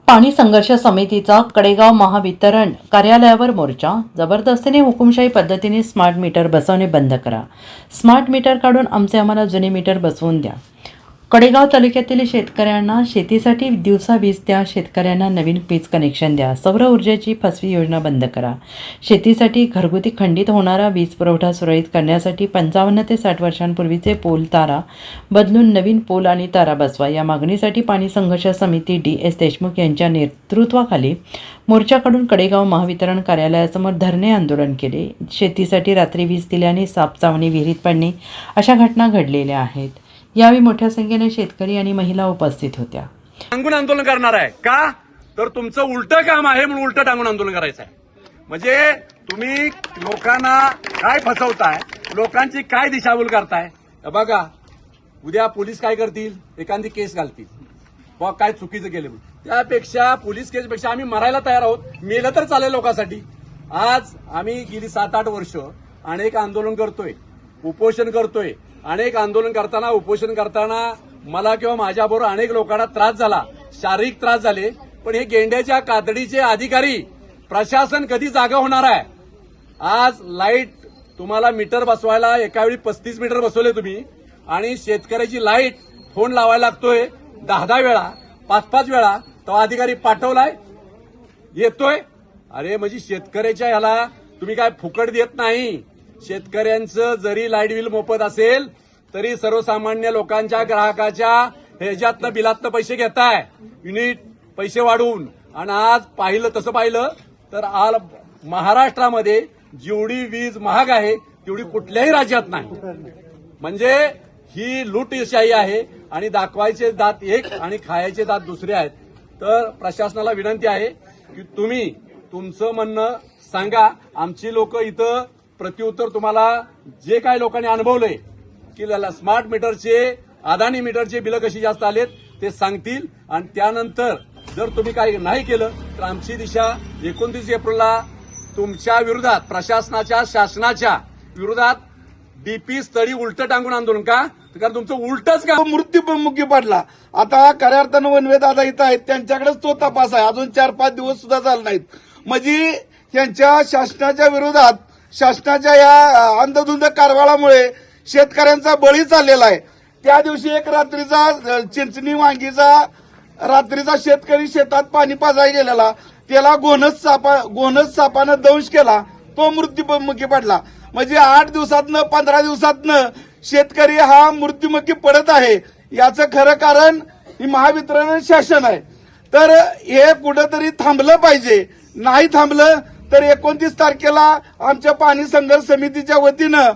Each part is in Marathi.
पाणी संघर्ष समितीचा कडेगाव महावितरण कार्यालयावर मोर्चा. जबरदस्तीने हुकुमशाही पद्धतीने स्मार्ट मीटर बसवणे बंद करा. स्मार्ट मीटर काढून आम्हाला जुने मीटर बसवून द्या. कडेगाव तालुक्यातील शेतकऱ्यांना शेतीसाठी दिवसा वीज द्या. शेतकऱ्यांना नवीन वीज कनेक्शन द्या. सौर ऊर्जेची फसवी योजना बंद करा. शेतीसाठी घरगुती खंडित होणारा वीज पुरवठा सुरळीत करण्यासाठी 55 ते 60 वर्षांपूर्वीचे पोल तारा बदलून नवीन पोल आणि तारा बसवा. या मागणीसाठी पाणी संघर्ष समिती DS देशमुख यांच्या नेतृत्वाखाली मोर्चा काढून कडेगाव महावितरण कार्यालयासमोर धरणे आंदोलन केले. शेतीसाठी रात्री वीज दिल्याने सापचावणी विहिरीत पडणे अशा घटना घडलेल्या आहेत. यावेळी मोठ्या संख्येने शेतकरी आणि महिला उपस्थित होत्या. टांगून आंदोलन करणार आहे का? तर तुमचं उलटं काम आहे म्हणून उलटं टांगून आंदोलन करायचं आहे. म्हणजे तुम्ही लोकांना काय फसवताय, लोकांची काय दिशाभूल करताय. बघा, उद्या पोलीस काय करतील, एखादी केस घालतील बघ काय चुकीचं केलं म्हणून. त्यापेक्षा पोलीस केसपेक्षा आम्ही मरायला तयार आहोत. मेलं तर चालेल लोकांसाठी. आज आम्ही गेली 7-8 वर्ष अनेक आंदोलन करतोय, उपोषण करतोय. अनेक आंदोलन करताना, उपोषण करताना मला किंवा माझ्याबरोबर अनेक लोकांना त्रास झाला, शारीरिक त्रास झाले. पण हे गेंड्याच्या कातडीचे अधिकारी, प्रशासन कधी जागा होणार आहे? आज लाईट तुम्हाला मीटर बसवायला एकावेळी 35 मीटर बसवले तुम्ही, आणि शेतकऱ्याची लाईट फोन लावायला लागतोय 10-10 वेळा, 5-5 वेळा. तो अधिकारी पाठवलाय, येतोय. अरे म्हणजे शेतकऱ्याच्या ह्याला तुम्ही काय फुकट देत नाही. शेतकऱ्यांचं जरी लाईट बिल मोफत असेल तरी सर्वसामान्य लोकांच्या, ग्राहकाच्या ह्याच्यातनं बिलातनं पैसे घेताय, युनिट पैसे वाढवून. आणि आज तसं पाहिलं तर आज महाराष्ट्रामध्ये जेवढी वीज महाग आहे तेवढी कुठल्याही राज्यात नाही. म्हणजे ही लूटशाही आहे आणि दाखवायचे दात एक आणि खायचे दात दुसरे आहेत. तर प्रशासनाला विनंती आहे की तुम्ही तुमचं म्हणणं सांगा. आमची लोक इथं प्रत्युत्तर तुम्हाला जे काही लोकांनी अनुभवलंय की स्मार्ट मीटरचे, अदानी मीटरचे बिलं कशी जास्त आलेत ते सांगतील. आणि त्यानंतर जर तुम्ही काही नाही केलं तर आमची दिशा 29 एप्रिलला तुमच्या विरोधात, प्रशासनाच्या, शासनाच्या विरोधात DP स्थळी उलटं टांगून आंदोलन. का? कारण तुमचं उलटच का मृत्यूमुखी पडला. आता खऱ्या अर्थानं वनवे दादा इथं आहेत, त्यांच्याकडेच तो तपास आहे. अजून 4-5 दिवस सुद्धा झाले नाहीत. म्हणजे यांच्या शासनाच्या विरोधात, शासनाच्या या अंधधुंद कारभारामुळे शेतकऱ्यांचा बळी चाललेला आहे. त्या दिवशी एक रात्रीचा चिंचणी वांगीचा रात्रीचा शेतकरी शेतात पाणी पाजायला गेलेला, त्याला गोनस सापानं दंश केला, तो मृत्यूमुखी पडला. म्हणजे 8 दिवसातनं 15 दिवसातनं शेतकरी हा मृत्यूमुखी पडत आहे. याचं खरं कारण ही महावितरण शासन आहे. तर हे कुठंतरी थांबलं पाहिजे. नाही थांबलं तर 29 तारखेला आमच्या पाणी संघर्ष समितीच्या वतीनं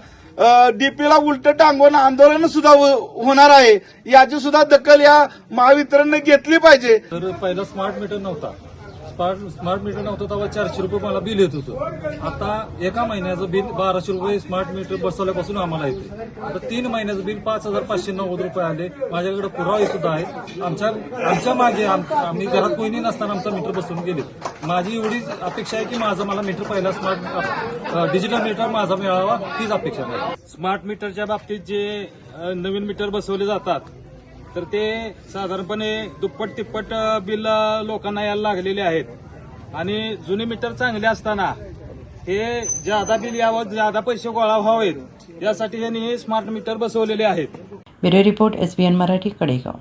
DPला उलटं टांगून आंदोलन सुद्धा होणार आहे. याची सुद्धा दखल या महावितरणने घेतली पाहिजे. तर पहिला स्मार्ट मीटर नव्हता तेव्हा 400 रुपये मला बिल येत होतं. आता एका महिन्याचं बिल 1200 रुपये स्मार्ट मीटर बसवल्यापासून आम्हाला येते. आता 3 महिन्याचं बिल 5590 रुपये आले. माझ्याकडे पुरावे सुद्धा आहे. आमच्या मागे आम्ही घरात कोणी नसताना आमचा मीटर बसवून गेले. माझी एवढीच अपेक्षा आहे की मला मीटर पहिला स्मार्ट डिजिटल मीटर माझा मिळावा, हीच अपेक्षा आहे. स्मार्ट मीटरच्या बाबतीत जे नवीन मीटर बसवले जातात तर ते साधारणपणे दुप्पट-तिप्पट बिल लोकांना यायला लागलेले आहेत. आणि जुने मीटर चांगले असताना हे ज्यादा बिल यावं, ज्यादा पैसे गोळा व्हावेत यासाठी यांनी स्मार्ट मीटर बसवलेले आहेत. Bureau report SBN Marathi, Kadegaon.